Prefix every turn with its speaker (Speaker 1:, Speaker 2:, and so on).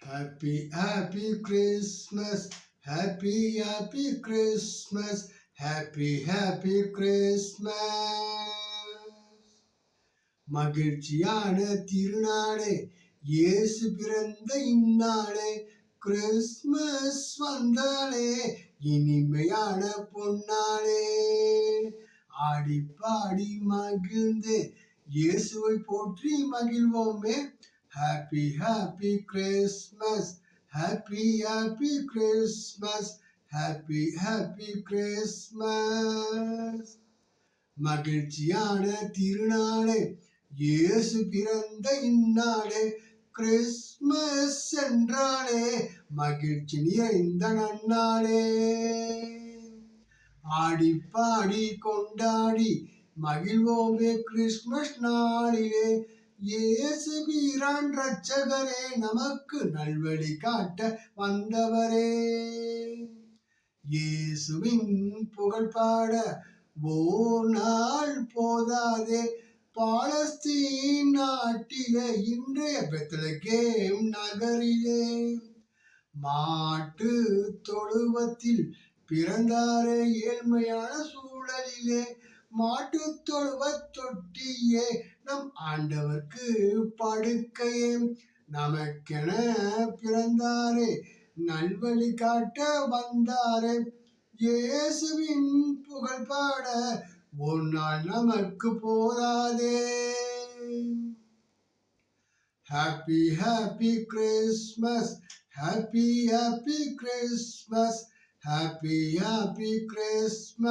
Speaker 1: Happy, happy Christmas. Happy, happy Christmas. Happy, happy Christmas. மகிழ்ச்சியான திருநாளே, இயேசு பிறந்த இந்நாளே, கிறிஸ்மஸ் வந்தாலே, இனிமையான பொன்னாளே. ஆடி பாடி மகிழ்ந்து இயேசுவை போற்றி மகிழ்வோமே. Happy happy Christmas, happy happy Christmas, happy happy Christmas. மகிழ்ச்சியான திருநாளே, இயேசு பிறந்த இந்நாளே, கிறிஸ்மஸ் என்றாலே மகிழ்ச்சி நிறைந்த நன்னாளே. ஆடி பாடி கொண்டாடி மகிழ்வோமே கிறிஸ்மஸ் நாளிலே. இயேசு வீரான் இரட்சகரே, நமக்கு நல்வழி காட்ட வந்தவரே. இயேசுவின் புகழ் பாட ஓர் நாள் போதாதே. பாலஸ்தீன் நாட்டிலே, இன்றைய பெத்லகேம் நகரிலே, மாட்டு தொழுவத்தில் பிறந்தாரே ஏழ்மையான சூழலிலே. மாட்டு தொழுவ தொட்டியே நம் ஆண்டவர்க்கு படுக்கையே. நமக்கென பிறந்தாரே, நல்வழி காட்ட வந்தாரே. இயேசுவின் புகழ் பாட ஒரு நாள் நமக்கு போதாதே. Happy happy Christmas, happy happy Christmas, happy happy Christmas.